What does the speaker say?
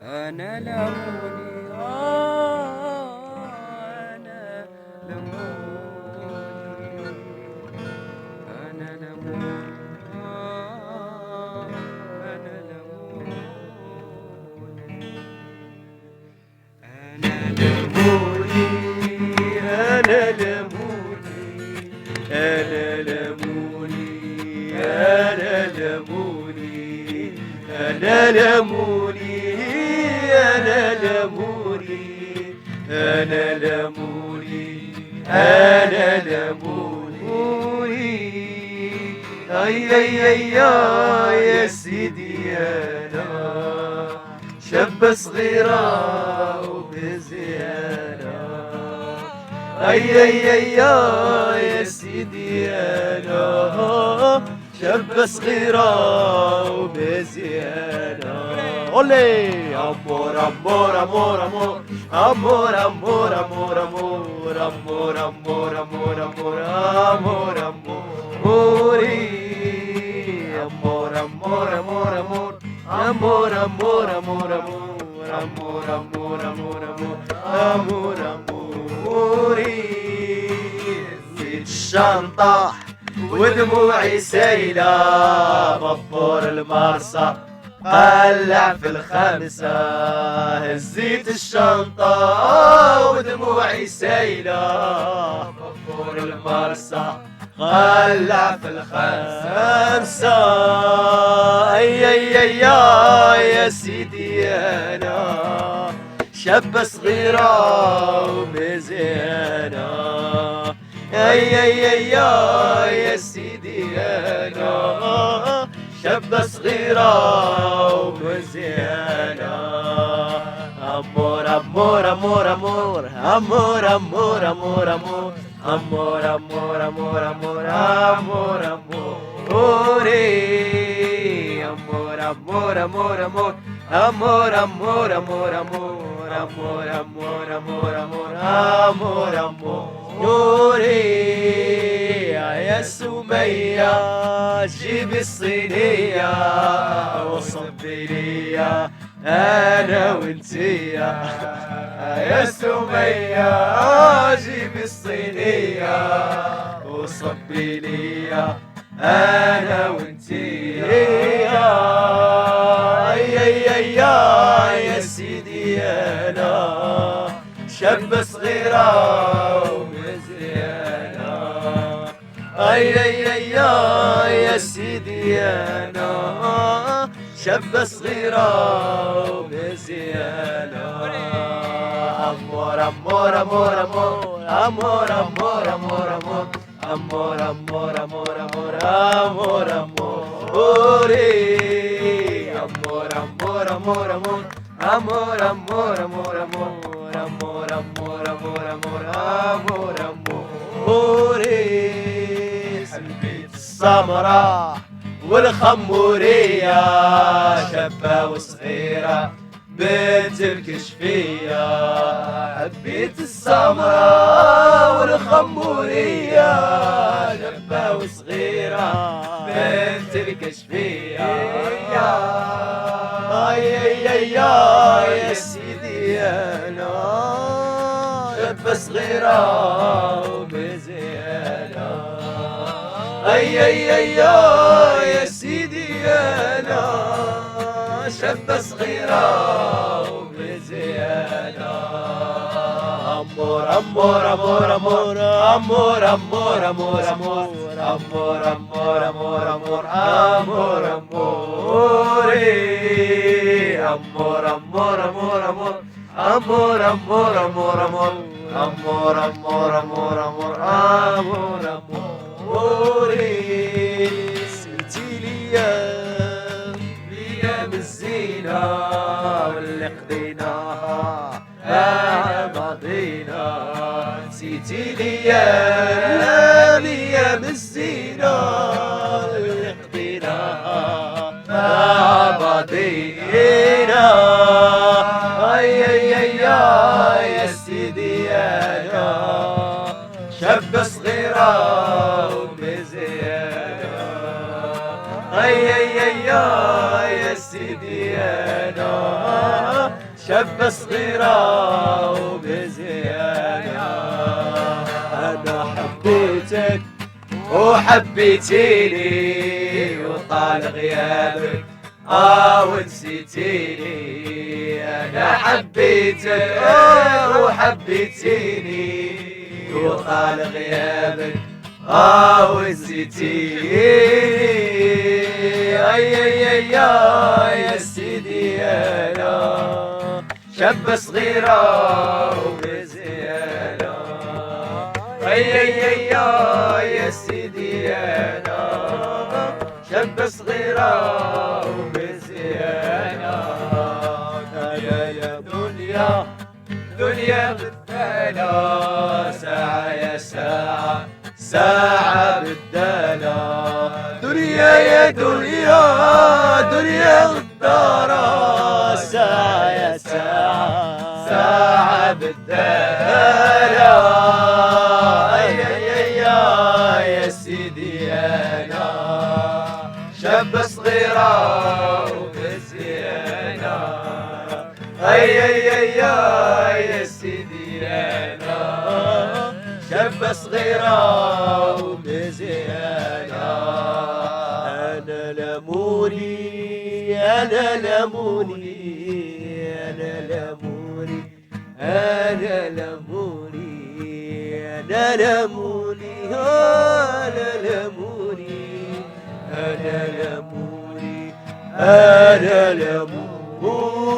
أنا لموني أنا لموني أنا لموني أنا لموني أنا لموني أنا لموني أنا لموني أنا لموني أنا لموني أنا لموني أنا لموني أنا لموني أي أي أي يا سيدي أنا شاب صغيرة وبزيانة أي أي أي يا سيدي أنا شاب صغيرة وبزيانة أولي أمور أمور أمور أمور أمور أمور أمور أمور أمور أمور أمور أمور أمور أموري أمور أمور أمور أمور أمور أمور أمور أمور أمور أمور أمور أموري زيد الشنطة ودموعي سايلة بطور المرسى قلع في الخمسة هزيت الشنطة ودموعي سايلة بطور المرسى قلع في الخمسة أي أي أي يا سيدي أنا شاب صغيرة ومزيانة أي أي أي يا سيدي أنا شاب صغيرة ومزيانة أمور أمور أمور أمور أمور أمور أمور أمور أمور أمور أمور أمور أمور أموري أمور أمور أمور أمور أمور أمور أمور أمور أمور أمور أمور أمور أمور أموري يا سمية جيبي الصينية وصبي ليا أنا وانتيا يا سمية جيبي الصينية وصبي ليا أنا وانتيا أي أي أي يا سيدي أنا شاب صغيرة ومزيانة أي أي أي يا سيدي أنا شاب صغيرة ومزيانة أمور أمور أمور أمور أمور أمور أمور أمور أمور أمور أمور أمور أموري أمور أمور أمور أمور أمور أمور أمور أمور أمور أمور أمور أمور أمور أموري حبيت السمرة والخمورية شابة وصغيرة بنت الكشفية حبيت السمرة والخمورية شابة وصغيرة بنت الكشفية أي أي أي يا سيدي أنا شابة صغيرة ومزيانة أي أي أي يا سيدي أنا شابة صغيرة ومزيانة أمور أمور أمور أمور أمور أمور أمور أمور أمور أمور أمور أمور أمور أموري أمور أمور أمور أمور أمور أمور أمور أمور أمور أمور أمور أمور أموري سلتي ليا الزينة واللي قضيناها مع بعضينا نسيتي ليا الايام الزينة واللي قضيناها مع بعضينا اي اي اي يا سيدي انا شاب صغيرة ومزيانة اي اي اي يا سيدي انا شاب صغيرة وبزيانة. أنا حبيتك وحبيتيني وطال غيابك ونسيتيني. أنا حبيتك وحبيتيني وطال غيابك ونسيتيني. يا سيدي أنا شاب صغيرة وبزيانة. يا سيدي أنا شاب صغيرة وبزيانة. يا دنيا دنيا بدالة ساعة يا ساعة ساعة بدالة. دنيا يا دنيا دنيا غدارة ساعة يا ساعة ساعة بدالة. يا سيدي أنا شاب صغيرة وبزيانة. يا سيدي أنا شاب صغيرة وبزيانة. أنا لموني أنا لموني أنا لموني أنا لموني أنا لموني أنا لموني أنا لموني أنا لموني